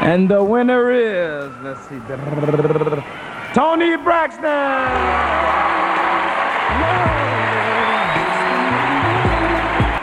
And the winner is, let's see, Toni Braxton.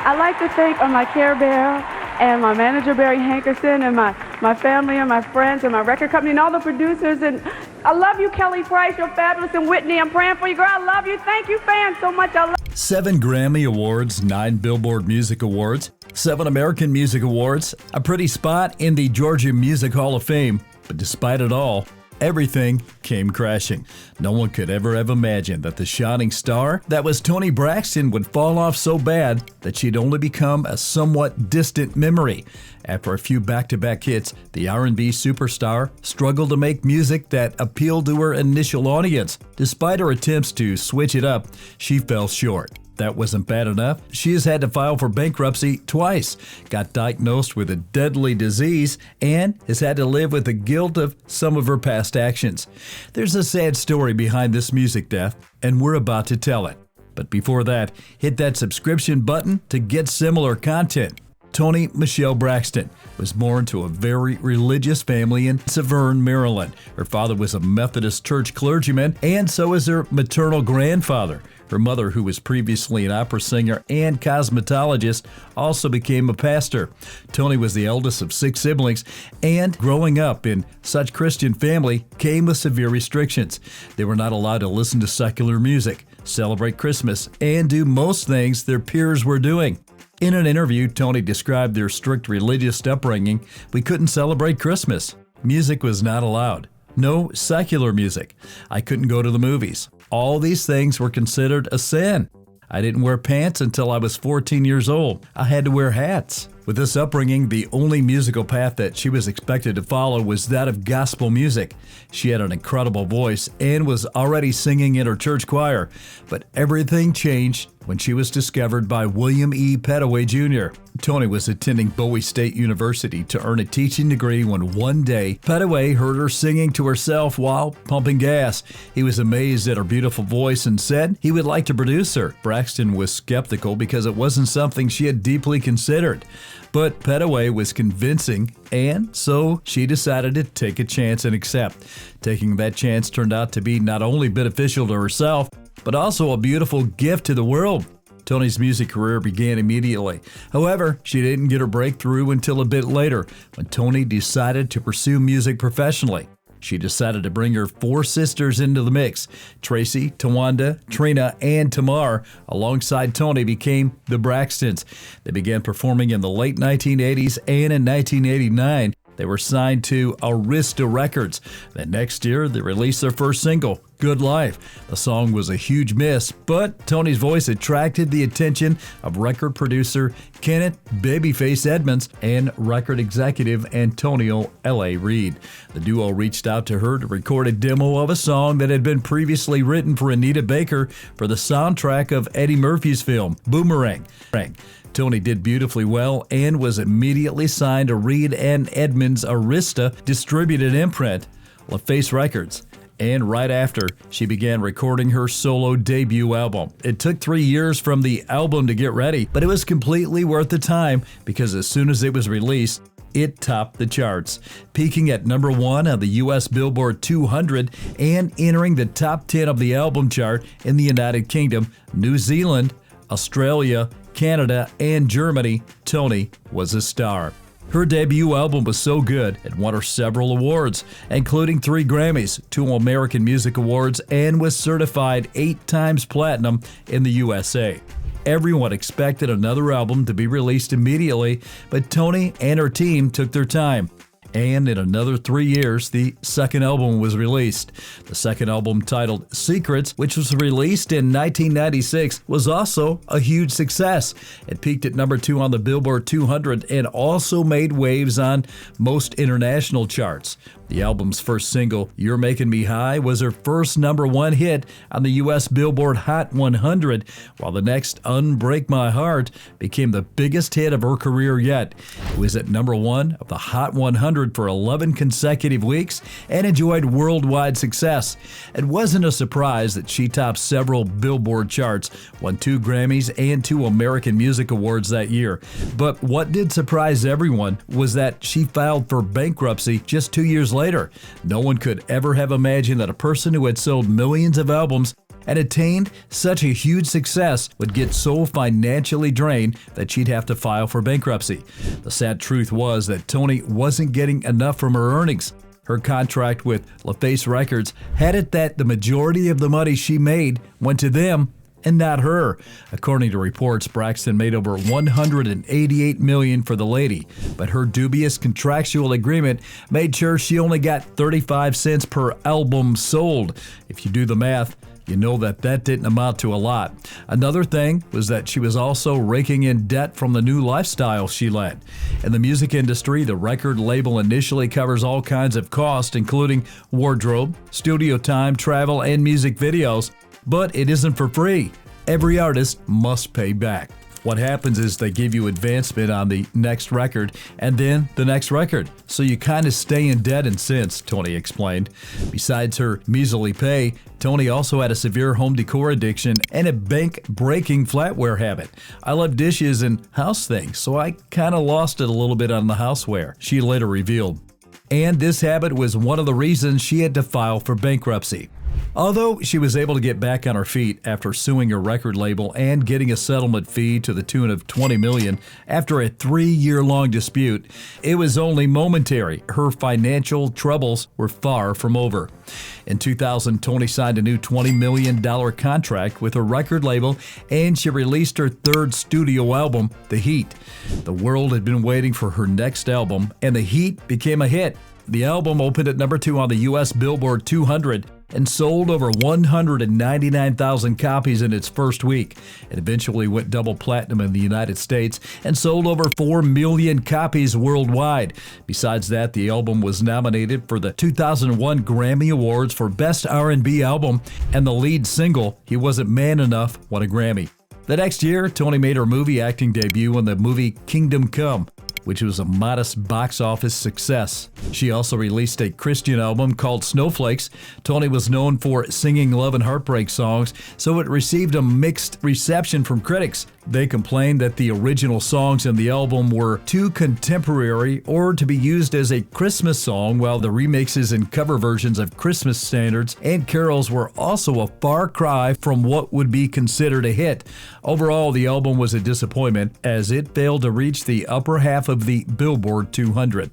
I'd like to thank my Care Bear and my manager, Barry Hankerson, and my family and my friends and my record company and all the producers. And I love you, Kelly Price. You're fabulous. And Whitney, I'm praying for you, girl. I love you. Thank you, fans, so much. I love 7 Grammy Awards, 9 Billboard Music Awards, 7 American Music Awards, a pretty spot in the Georgia Music Hall of Fame. But despite it all, everything came crashing. No one could ever have imagined that the shining star that was Toni Braxton would fall off so bad that she'd only become a somewhat distant memory. After a few back-to-back hits, the R&B superstar struggled to make music that appealed to her initial audience. Despite her attempts to switch it up, she fell short. That wasn't bad enough. She has had to file for bankruptcy twice, got diagnosed with a deadly disease, and has had to live with the guilt of some of her past actions. There's a sad story behind this music death, and we're about to tell it. But before that, hit that subscription button to get similar content. Toni Michelle Braxton was born to a very religious family in Severn, Maryland. Her father was a Methodist church clergyman, and so is her maternal grandfather. Her mother, who was previously an opera singer and cosmetologist, also became a pastor. Toni was the eldest of 6 siblings, and growing up in such Christian family came with severe restrictions. They were not allowed to listen to secular music, celebrate Christmas, and do most things their peers were doing. In an interview, Toni described their strict religious upbringing. We couldn't celebrate Christmas. Music was not allowed. No secular music. I couldn't go to the movies. All these things were considered a sin. I didn't wear pants until I was 14 years old. I had to wear hats. With this upbringing, the only musical path that she was expected to follow was that of gospel music. She had an incredible voice and was already singing in her church choir, but everything changed when she was discovered by William E. Pettaway Jr. Toni was attending Bowie State University to earn a teaching degree when one day Pettaway heard her singing to herself while pumping gas. He was amazed at her beautiful voice and said he would like to produce her. Braxton was skeptical because it wasn't something she had deeply considered. But Pettaway was convincing, and so she decided to take a chance and accept. Taking that chance turned out to be not only beneficial to herself, but also a beautiful gift to the world. Toni's music career began immediately. However, she didn't get her breakthrough until a bit later, when Toni decided to pursue music professionally. She decided to bring her 4 sisters into the mix. Tracy, Tawanda, Trina, and Tamar, alongside Toni, became the Braxtons. They began performing in the late 1980s, and in 1989, they were signed to Arista Records. The next year, they released their first single, Good Life. The song was a huge miss, but Toni's voice attracted the attention of record producer Kenneth Babyface Edmonds and record executive Antonio L.A. Reid. The duo reached out to her to record a demo of a song that had been previously written for Anita Baker for the soundtrack of Eddie Murphy's film, Boomerang. Toni did beautifully well and was immediately signed to Reid and Edmonds' Arista distributed imprint, LaFace Records. And right after, she began recording her solo debut album. It took 3 years from the album to get ready, but it was completely worth the time because as soon as it was released, it topped the charts, peaking at number 1 on the U.S. Billboard 200 and entering the top 10 of the album chart in the United Kingdom, New Zealand, Australia, Canada, and Germany. Toni was a star. Her debut album was so good it won her several awards, including 3 Grammys, 2 American Music Awards, and was certified 8 times platinum in the USA. Everyone expected another album to be released immediately, but Toni and her team took their time. And in another 3 years, the second album was released. The second album, titled Secrets, which was released in 1996, was also a huge success. It peaked at number 2 on the Billboard 200 and also made waves on most international charts. The album's first single, You're Making Me High, was her first number 1 hit on the U.S. Billboard Hot 100, while the next, Unbreak My Heart, became the biggest hit of her career yet. It was at number 1 of the Hot 100 record for 11 consecutive weeks and enjoyed worldwide success. It wasn't a surprise that she topped several Billboard charts, won 2 Grammys and 2 American Music Awards that year. But what did surprise everyone was that she filed for bankruptcy just 2 years later. No one could ever have imagined that a person who had sold millions of albums and attained such a huge success would get so financially drained that she'd have to file for bankruptcy. The sad truth was that Toni wasn't getting enough from her earnings. Her contract with LaFace Records had it that the majority of the money she made went to them and not her. According to reports, Braxton made over $188 million for the lady, but her dubious contractual agreement made sure she only got 35 cents per album sold. If you do the math, you know that didn't amount to a lot. Another thing was that she was also raking in debt from the new lifestyle she led. In the music industry, the record label initially covers all kinds of costs, including wardrobe, studio time, travel, and music videos. But it isn't for free. Every artist must pay back. What happens is they give you advancement on the next record and then the next record. So you kind of stay in debt in sense, Toni explained. Besides her measly pay, Toni also had a severe home decor addiction and a bank-breaking flatware habit. I love dishes and house things, so I kind of lost it a little bit on the houseware, she later revealed. And this habit was one of the reasons she had to file for bankruptcy. Although she was able to get back on her feet after suing her record label and getting a settlement fee to the tune of $20 million after a 3-year-long dispute, it was only momentary. Her financial troubles were far from over. In 2000, Toni signed a new $20 million contract with her record label, and she released her 3rd studio album, The Heat. The world had been waiting for her next album, and The Heat became a hit. The album opened at number 2 on the U.S. Billboard 200 and sold over 199,000 copies in its first week. It eventually went double platinum in the United States and sold over 4 million copies worldwide. Besides that, the album was nominated for the 2001 Grammy Awards for Best R&B Album, and the lead single, He Wasn't Man Enough, won a Grammy. The next year, Toni made her movie acting debut in the movie Kingdom Come, which was a modest box office success. She also released a Christian album called Snowflakes. Toni was known for singing love and heartbreak songs, so it received a mixed reception from critics. They complained that the original songs in the album were too contemporary or to be used as a Christmas song, while the remixes and cover versions of Christmas standards and carols were also a far cry from what would be considered a hit. Overall, the album was a disappointment as it failed to reach the upper half of the Billboard 200.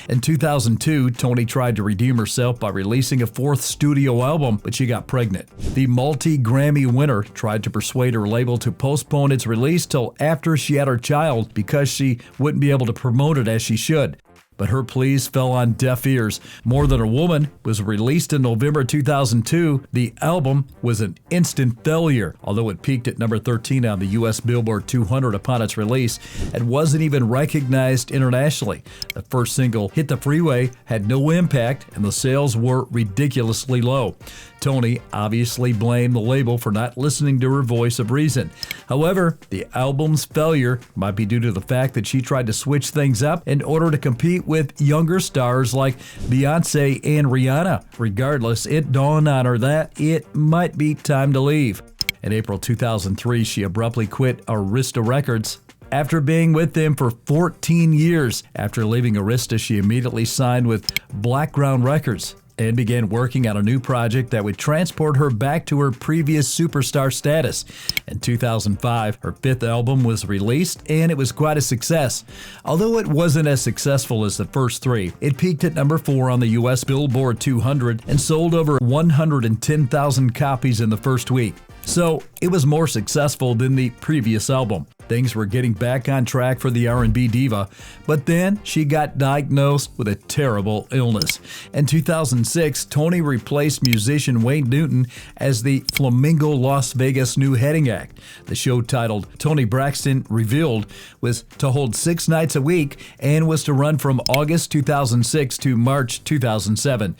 In 2002, Toni tried to redeem herself by releasing a 4th studio album, but she got pregnant. The multi-Grammy winner tried to persuade her label to postpone its release till after she had her child because she wouldn't be able to promote it as she should. But her pleas fell on deaf ears. More Than a Woman was released in November 2002. The album was an instant failure. Although it peaked at number 13 on the U.S. Billboard 200 upon its release, it wasn't even recognized internationally. The first single, Hit the Freeway, had no impact, and the sales were ridiculously low. Toni obviously blamed the label for not listening to her voice of reason. However, the album's failure might be due to the fact that she tried to switch things up in order to compete with younger stars like Beyonce and Rihanna. Regardless, it dawned on her that it might be time to leave. In April 2003, she abruptly quit Arista Records after being with them for 14 years. After leaving Arista, she immediately signed with Blackground Records and began working on a new project that would transport her back to her previous superstar status. In 2005, her 5th album was released, and it was quite a success. Although it wasn't as successful as the first 3, it peaked at number 4 on the U.S. Billboard 200 and sold over 110,000 copies in the first week. So it was more successful than the previous album. Things were getting back on track for the R&B diva, but then she got diagnosed with a terrible illness. In 2006, Toni replaced musician Wayne Newton as the Flamingo Las Vegas new heading act. The show, titled Toni Braxton Revealed, was to hold 6 nights a week and was to run from August 2006 to March 2007.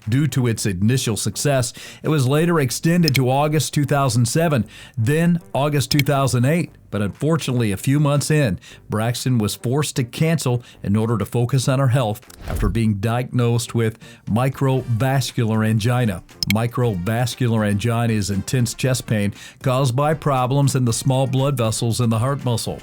Due to its initial success, it was later extended to August 2007, then August 2008, But unfortunately, a few months in, Braxton was forced to cancel in order to focus on her health after being diagnosed with microvascular angina. Microvascular angina is intense chest pain caused by problems in the small blood vessels in the heart muscle.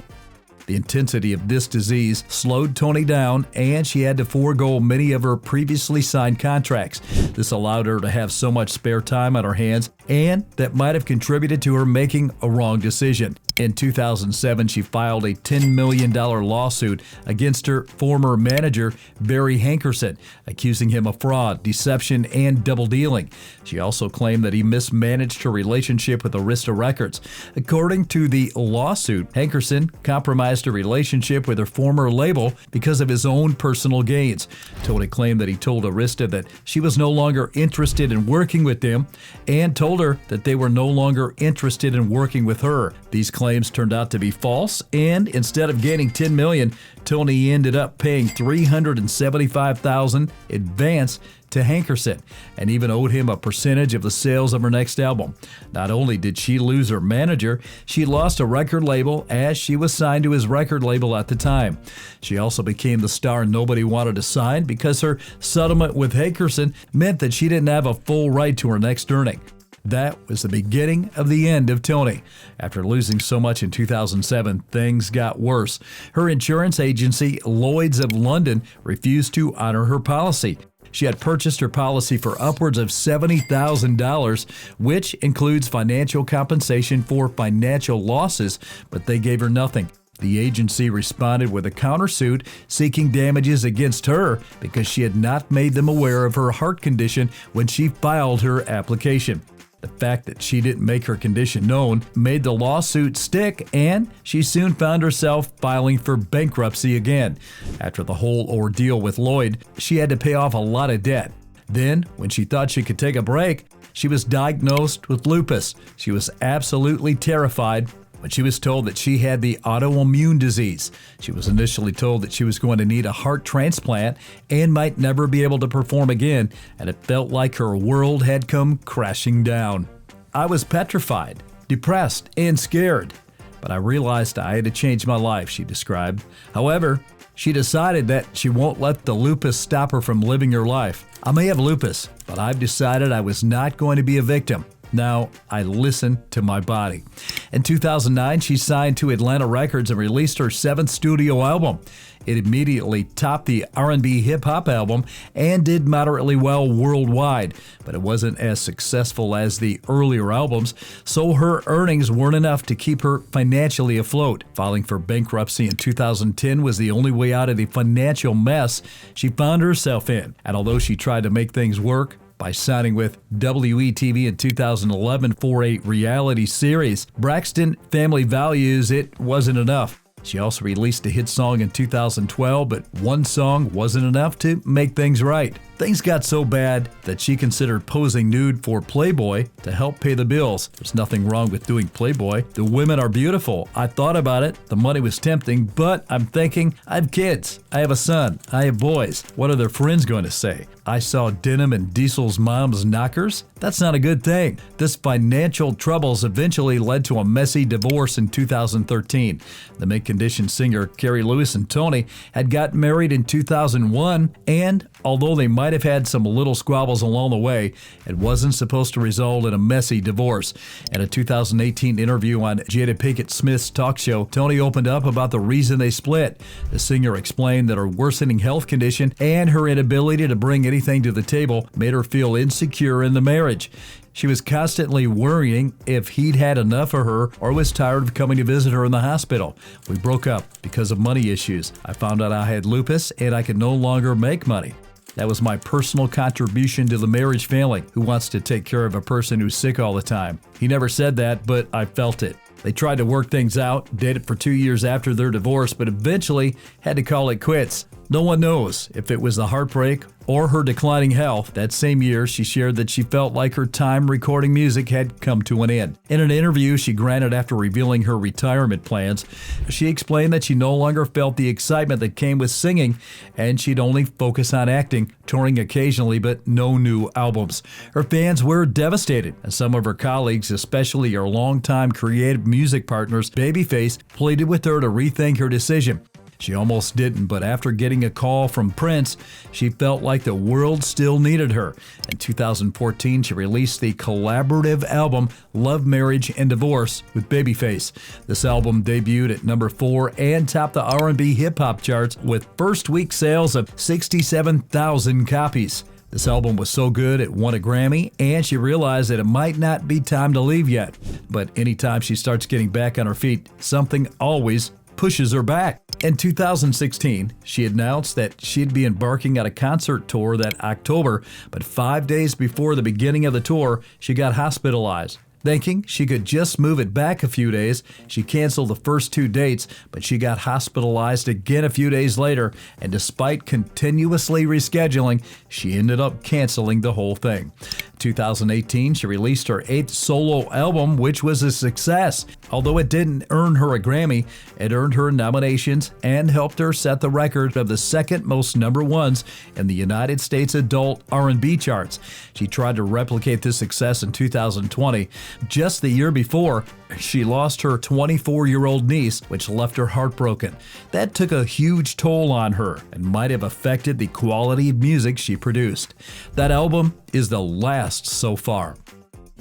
The intensity of this disease slowed Toni down, and she had to forego many of her previously signed contracts. This allowed her to have so much spare time on her hands, and that might have contributed to her making a wrong decision. In 2007, she filed a $10 million lawsuit against her former manager, Barry Hankerson, accusing him of fraud, deception, and double dealing. She also claimed that he mismanaged her relationship with Arista Records. According to the lawsuit, Hankerson compromised her relationship with her former label because of his own personal gains. Toni claimed that he told Arista that she was no longer interested in working with them and told her that they were no longer interested in working with her. These claims turned out to be false, and instead of gaining $10 million, Toni ended up paying $375,000 advance to Hankerson and even owed him a percentage of the sales of her next album. Not only did she lose her manager, she lost a record label as she was signed to his record label at the time. She also became the star nobody wanted to sign because her settlement with Hankerson meant that she didn't have a full right to her next earning. That was the beginning of the end of Toni. After losing so much in 2007, things got worse. Her insurance agency, Lloyd's of London, refused to honor her policy. She had purchased her policy for upwards of $70,000, which includes financial compensation for financial losses, but they gave her nothing. The agency responded with a countersuit seeking damages against her because she had not made them aware of her heart condition when she filed her application. The fact that she didn't make her condition known made the lawsuit stick, and she soon found herself filing for bankruptcy again. After the whole ordeal with Lloyd, she had to pay off a lot of debt. Then, when she thought she could take a break, she was diagnosed with lupus. She was absolutely terrified when she was told that she had the autoimmune disease. She was initially told that she was going to need a heart transplant and might never be able to perform again, and it felt like her world had come crashing down. I was petrified, depressed, and scared, but I realized I had to change my life, she described. However, she decided that she won't let the lupus stop her from living her life. I may have lupus, but I've decided I was not going to be a victim. Now, I listen to my body. In 2009, she signed to Atlantic Records and released her seventh studio album. It immediately topped the R&B hip-hop album and did moderately well worldwide, but it wasn't as successful as the earlier albums, so her earnings weren't enough to keep her financially afloat. Filing for bankruptcy in 2010 was the only way out of the financial mess she found herself in. And although she tried to make things work by signing with WETV in 2011 for a reality series, Braxton Family Values, it wasn't enough. She also released a hit song in 2012, but one song wasn't enough to make things right. Things got so bad that she considered posing nude for Playboy to help pay the bills. There's nothing wrong with doing Playboy. The women are beautiful. I thought about it. The money was tempting, but I'm thinking, I have kids. I have a son. I have boys. What are their friends going to say? I saw Denim and Diesel's mom's knockers? That's not a good thing. This financial troubles eventually led to a messy divorce in 2013. The mid-condition singer Carrie Lewis and Toni had gotten married in 2001, and although they might have had some little squabbles along the way, it wasn't supposed to result in a messy divorce. In a 2018 interview on Jada Pinkett Smith's talk show, Toni opened up about the reason they split. The singer explained that her worsening health condition and her inability to bring anything to the table made her feel insecure in the marriage. She was constantly worrying if he'd had enough of her or was tired of coming to visit her in the hospital. We broke up because of money issues. I found out I had lupus and I could no longer make money. That was my personal contribution to the marriage family. Who wants to take care of a person who's sick all the time? He never said that, but I felt it. They tried to work things out, dated for 2 years after their divorce, but eventually had to call it quits. No one knows if it was the heartbreak or her declining health. That same year, she shared that she felt like her time recording music had come to an end. In an interview she granted after revealing her retirement plans, she explained that she no longer felt the excitement that came with singing, and she'd only focus on acting, touring occasionally, but no new albums. Her fans were devastated, and some of her colleagues, especially her longtime creative music partners, Babyface, pleaded with her to rethink her decision. She almost didn't, but after getting a call from Prince, she felt like the world still needed her. In 2014, she released the collaborative album Love, Marriage, and Divorce with Babyface. This album debuted at number 4 and topped the R&B hip-hop charts with first-week sales of 67,000 copies. This album was so good it won a Grammy, and she realized that it might not be time to leave yet. But anytime she starts getting back on her feet, something always pushes her back. In 2016, she announced that she'd be embarking on a concert tour that October, but 5 days before the beginning of the tour, she got hospitalized. Thinking she could just move it back a few days, she canceled the first 2 dates, but she got hospitalized again a few days later, and despite continuously rescheduling, she ended up canceling the whole thing. In 2018, she released her 8th solo album, which was a success. Although it didn't earn her a Grammy, it earned her nominations and helped her set the record of the second most number ones in the United States adult R&B charts. She tried to replicate this success in 2020. Just the year before, she lost her 24-year-old niece, which left her heartbroken. That took a huge toll on her and might have affected the quality of music she produced. That album is the last so far.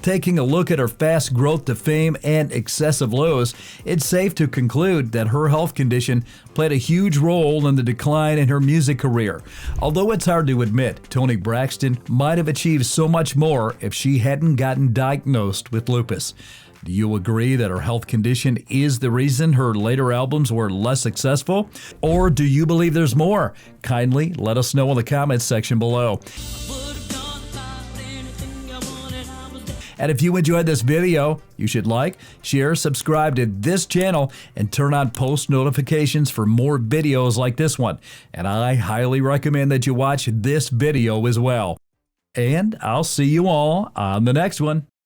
Taking a look at her fast growth to fame and excessive lows, it's safe to conclude that her health condition played a huge role in the decline in her music career. Although it's hard to admit, Toni Braxton might have achieved so much more if she hadn't gotten diagnosed with lupus. Do you agree that her health condition is the reason her later albums were less successful? Or do you believe there's more? Kindly let us know in the comments section below. And if you enjoyed this video, you should like, share, subscribe to this channel, and turn on post notifications for more videos like this one. And I highly recommend that you watch this video as well. And I'll see you all on the next one.